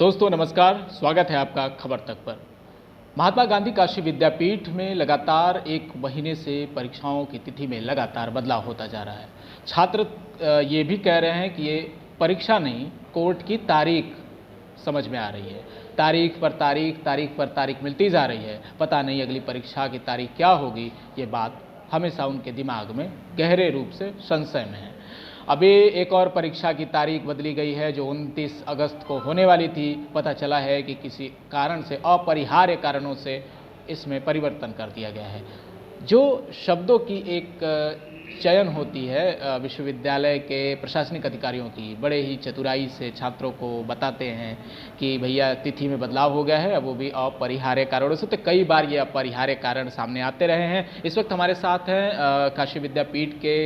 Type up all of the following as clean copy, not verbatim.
दोस्तों नमस्कार, स्वागत है आपका खबर तक पर। महात्मा गांधी काशी विद्यापीठ में लगातार एक महीने से परीक्षाओं की तिथि में लगातार बदलाव होता जा रहा है। छात्र ये भी कह रहे हैं कि ये परीक्षा नहीं, कोर्ट की तारीख समझ में आ रही है। तारीख पर तारीख मिलती जा रही है। पता नहीं अगली परीक्षा की तारीख क्या होगी। ये बात हमेशा उनके दिमाग में गहरे रूप से संशय में है। अभी एक और परीक्षा की तारीख बदली गई है जो 29 अगस्त को होने वाली थी। पता चला है कि किसी कारण से, अपरिहार्य कारणों से इसमें परिवर्तन कर दिया गया है। जो शब्दों की एक चयन होती है विश्वविद्यालय के प्रशासनिक अधिकारियों की, बड़े ही चतुराई से छात्रों को बताते हैं कि भैया तिथि में बदलाव हो गया है, वो भी अपरिहार्य कारणों से। तो कई बार ये अपरिहार्य कारण सामने आते रहे हैं। इस वक्त हमारे साथ हैं काशी विद्यापीठ के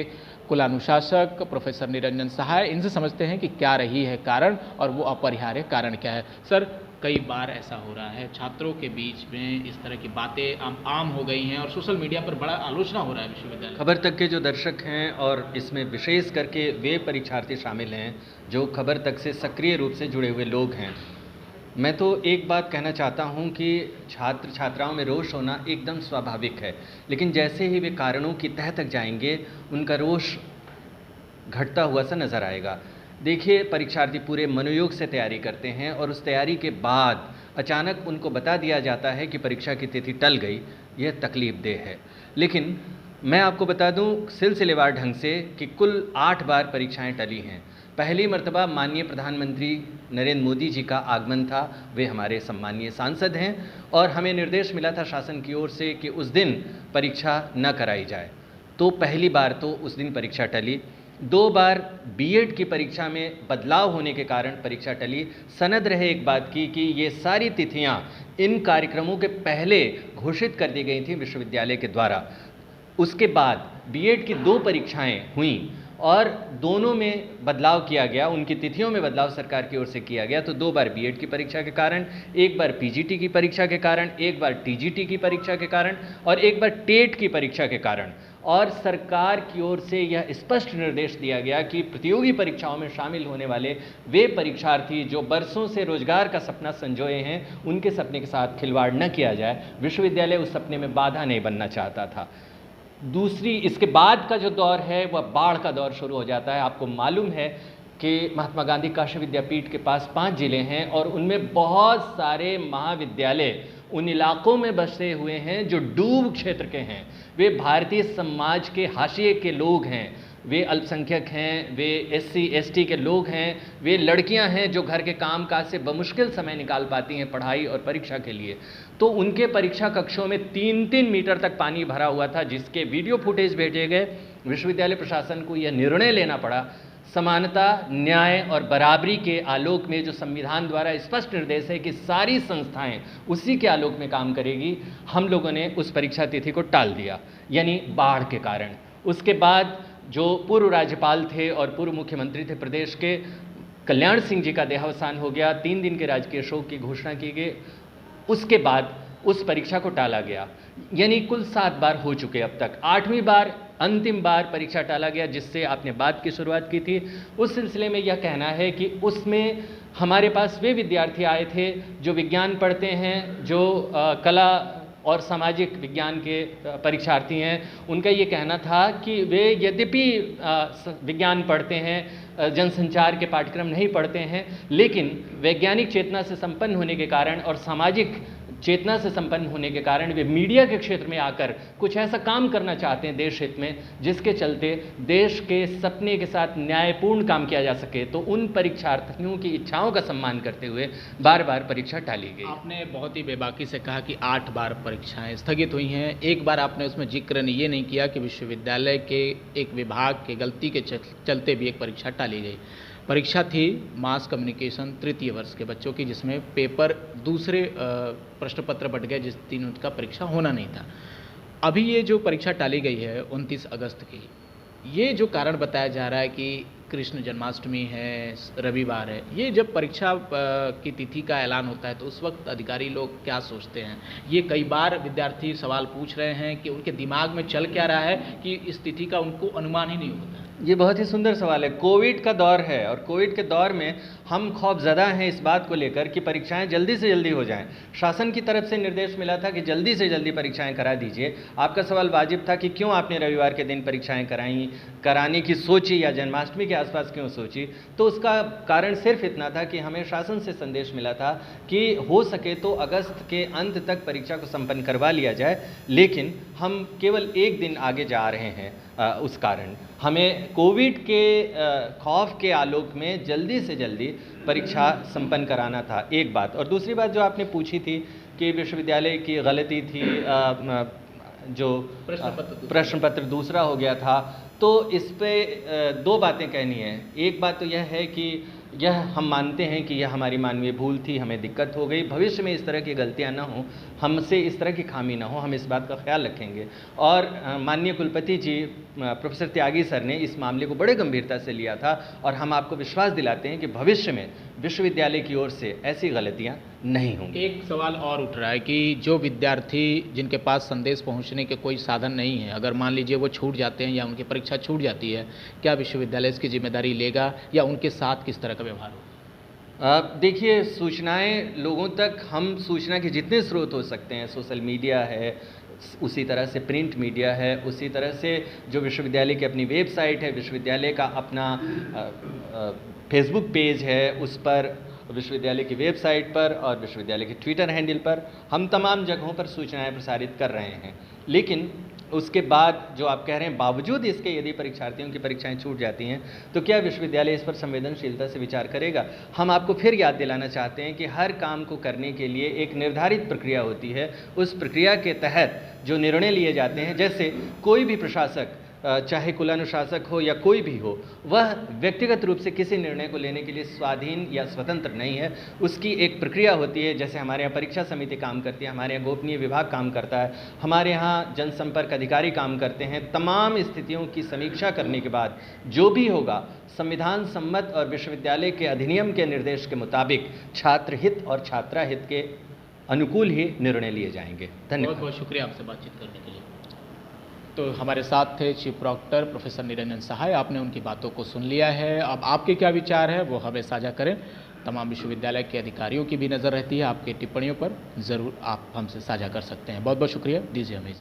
कुलानुशासक प्रोफेसर निरंजन सहाय। इनसे समझते हैं कि क्या रही है कारण और वो अपरिहार्य कारण क्या है। सर, कई बार ऐसा हो रहा है, छात्रों के बीच में इस तरह की बातें आम हो गई हैं और सोशल मीडिया पर बड़ा आलोचना हो रहा है विश्वविद्यालय। खबर तक के जो दर्शक हैं और इसमें विशेष करके वे परीक्षार्थी शामिल हैं जो खबर तक से सक्रिय रूप से जुड़े हुए लोग हैं। मैं तो एक बात कहना चाहता हूं कि छात्र छात्राओं में रोष होना एकदम स्वाभाविक है, लेकिन जैसे ही वे कारणों की तह तक जाएंगे उनका रोष घटता हुआ सा नज़र आएगा। देखिए, परीक्षार्थी पूरे मनोयोग से तैयारी करते हैं और उस तैयारी के बाद अचानक उनको बता दिया जाता है कि परीक्षा की तिथि टल गई। यह तकलीफ़देह है। लेकिन मैं आपको बता दूं सिलसिलेवार ढंग से कि कुल 8 बार परीक्षाएं टली हैं। पहली मर्तबा माननीय प्रधानमंत्री नरेंद्र मोदी जी का आगमन था। वे हमारे सम्मानीय सांसद हैं और हमें निर्देश मिला था शासन की ओर से कि उस दिन परीक्षा न कराई जाए। तो पहली बार तो उस दिन परीक्षा टली। 2 बार बीएड की परीक्षा में बदलाव होने के कारण परीक्षा टली। सनद रहे एक बात की कि ये सारी तिथियां इन कार्यक्रमों के पहले घोषित कर दी गई थी विश्वविद्यालय के द्वारा। उसके बाद बीएड की 2 परीक्षाएं हुईं और दोनों में बदलाव किया गया, उनकी तिथियों में बदलाव सरकार की ओर से किया गया। तो 2 बार बीएड की परीक्षा के कारण, एक बार पीजीटी की परीक्षा के कारण, एक बार टीजीटी की परीक्षा के कारण और एक बार टेट की परीक्षा के कारण। और सरकार की ओर से यह स्पष्ट निर्देश दिया गया कि प्रतियोगी परीक्षाओं में शामिल होने वाले वे परीक्षार्थी जो बरसों से रोजगार का सपना संजोए हैं, उनके सपने के साथ खिलवाड़ न किया जाए। विश्वविद्यालय उस सपने में बाधा नहीं बनना चाहता था। दूसरी, इसके बाद का जो दौर है वह बाढ़ का दौर शुरू हो जाता है। आपको मालूम है कि महात्मा गांधी काशी विद्यापीठ के पास 5 जिले हैं और उनमें बहुत सारे महाविद्यालय उन इलाकों में बसे हुए हैं जो डूब क्षेत्र के हैं। वे भारतीय समाज के हाशिए के लोग हैं, वे अल्पसंख्यक हैं, वे एससी एसटी के लोग हैं, वे लड़कियां हैं जो घर के काम काज से बमुश्किल समय निकाल पाती हैं पढ़ाई और परीक्षा के लिए। तो उनके परीक्षा कक्षों में 3-3 मीटर तक पानी भरा हुआ था, जिसके वीडियो फुटेज भेजे गए। विश्वविद्यालय प्रशासन को यह निर्णय लेना पड़ा, समानता, न्याय और बराबरी के आलोक में जो संविधान द्वारा स्पष्ट निर्देश है कि सारी संस्थाएं उसी के आलोक में काम करेगी। हम लोगों ने उस परीक्षा तिथि को टाल दिया, यानी बाढ़ के कारण। उसके बाद जो पूर्व राज्यपाल थे और पूर्व मुख्यमंत्री थे प्रदेश के, कल्याण सिंह जी का देहावसान हो गया। 3 दिन के राजकीय शोक की घोषणा की गई। उसके बाद उस परीक्षा को टाला गया, यानी कुल 7 बार हो चुके अब तक। 8वीं बार, अंतिम बार परीक्षा टाला गया, जिससे आपने बात की शुरुआत की थी। उस सिलसिले में यह कहना है कि उसमें हमारे पास वे विद्यार्थी आए थे जो विज्ञान पढ़ते हैं, जो कला और सामाजिक विज्ञान के परीक्षार्थी हैं। उनका ये कहना था कि वे यद्यपि विज्ञान पढ़ते हैं, जनसंचार के पाठ्यक्रम नहीं पढ़ते हैं, लेकिन वैज्ञानिक चेतना से संपन्न होने के कारण और सामाजिक चेतना से संपन्न होने के कारण वे मीडिया के क्षेत्र में आकर कुछ ऐसा काम करना चाहते हैं देश हित में, जिसके चलते देश के सपने के साथ न्यायपूर्ण काम किया जा सके। तो उन परीक्षार्थियों की इच्छाओं का सम्मान करते हुए बार बार परीक्षा टाली गई। आपने बहुत ही बेबाकी से कहा कि 8 बार परीक्षाएं स्थगित हुई हैं। एक बार आपने उसमें जिक्र ये नहीं किया कि विश्वविद्यालय के एक विभाग के गलती के चलते भी एक परीक्षा टाली गई। परीक्षा थी मास कम्युनिकेशन 3य वर्ष के बच्चों की, जिसमें पेपर दूसरे प्रश्न पत्र बट गए, जिस दिन उनका परीक्षा होना नहीं था। अभी ये जो परीक्षा टाली गई है 29 अगस्त की, ये जो कारण बताया जा रहा है कि कृष्ण जन्माष्टमी है, रविवार है, ये जब परीक्षा की तिथि का ऐलान होता है तो उस वक्त अधिकारी लोग क्या सोचते हैं? ये कई बार विद्यार्थी सवाल पूछ रहे हैं कि उनके दिमाग में चल क्या रहा है कि इस तिथि का उनको अनुमान ही नहीं होता है। ये बहुत ही सुंदर सवाल है। कोविड का दौर है और कोविड के दौर में हम खौफज़दा हैं इस बात को लेकर कि परीक्षाएं जल्दी से जल्दी हो जाएं। शासन की तरफ से निर्देश मिला था कि जल्दी से जल्दी परीक्षाएं करा दीजिए। आपका सवाल वाजिब था कि क्यों आपने रविवार के दिन परीक्षाएं कराने की सोची या जन्माष्टमी के आसपास क्यों सोची। तो उसका कारण सिर्फ इतना था कि हमें शासन से संदेश मिला था कि हो सके तो अगस्त के अंत तक परीक्षा को संपन्न करवा लिया जाए, लेकिन हम केवल एक दिन आगे जा रहे हैं। उस कारण हमें कोविड के खौफ के आलोक में जल्दी से जल्दी परीक्षा संपन्न कराना था, एक बात। और दूसरी बात जो आपने पूछी थी कि विश्वविद्यालय की गलती थी, जो प्रश्न पत्र दूसरा हो गया था, तो इस पे दो बातें कहनी है। एक बात तो यह है कि यह हम मानते हैं कि यह हमारी मानवीय भूल थी, हमें दिक्कत हो गई, भविष्य में इस तरह की गलतियां ना हो, हमसे इस तरह की खामी ना हो, हम इस बात का ख्याल रखेंगे। और माननीय कुलपति जी प्रोफेसर त्यागी सर ने इस मामले को बड़े गंभीरता से लिया था और हम आपको विश्वास दिलाते हैं कि भविष्य में विश्वविद्यालय की ओर से ऐसी गलतियां नहीं होंगी। एक सवाल और उठ रहा है कि जो विद्यार्थी जिनके पास संदेश पहुंचने के कोई साधन नहीं है, अगर मान लीजिए वो छूट जाते हैं या उनकी परीक्षा छूट जाती है, क्या विश्वविद्यालय इसकी जिम्मेदारी लेगा या उनके साथ किस तरह का व्यवहार होगा? देखिए, सूचनाएं लोगों तक, हम सूचना के जितने स्रोत हो सकते हैं, सोशल मीडिया है, उसी तरह से प्रिंट मीडिया है, उसी तरह से जो विश्वविद्यालय की अपनी वेबसाइट है, विश्वविद्यालय का अपना फेसबुक पेज है, उस पर, विश्वविद्यालय की वेबसाइट पर और विश्वविद्यालय के ट्विटर हैंडल पर हम तमाम जगहों पर सूचनाएं प्रसारित कर रहे हैं। लेकिन उसके बाद जो आप कह रहे हैं, बावजूद इसके यदि परीक्षार्थियों की परीक्षाएं छूट जाती हैं तो क्या विश्वविद्यालय इस पर संवेदनशीलता से विचार करेगा? हम आपको फिर याद दिलाना चाहते हैं कि हर काम को करने के लिए एक निर्धारित प्रक्रिया होती है। उस प्रक्रिया के तहत जो निर्णय लिए जाते हैं, जैसे कोई भी प्रशासक, चाहे कुलानुशासक हो या कोई भी हो, वह व्यक्तिगत रूप से किसी निर्णय को लेने के लिए स्वाधीन या स्वतंत्र नहीं है। उसकी एक प्रक्रिया होती है। जैसे हमारे यहाँ परीक्षा समिति काम करती है, हमारे यहाँ गोपनीय विभाग काम करता है, हमारे यहाँ जनसंपर्क अधिकारी काम करते हैं। तमाम स्थितियों की समीक्षा करने के बाद जो भी होगा, संविधान सम्मत और विश्वविद्यालय के अधिनियम के निर्देश के मुताबिक छात्र हित और छात्रा हित के अनुकूल ही निर्णय लिए जाएंगे। धन्यवाद। बहुत बहुत शुक्रिया आपसे बातचीत करने के लिए। तो हमारे साथ थे चीफ प्रॉक्टर प्रोफेसर निरंजन सहाय। आपने उनकी बातों को सुन लिया है। अब आपके क्या विचार है वो हमें साझा करें। तमाम विश्वविद्यालय के अधिकारियों की भी नज़र रहती है आपकी टिप्पणियों पर, ज़रूर आप हमसे साझा कर सकते हैं। बहुत बहुत शुक्रिया। दीजिए हमें।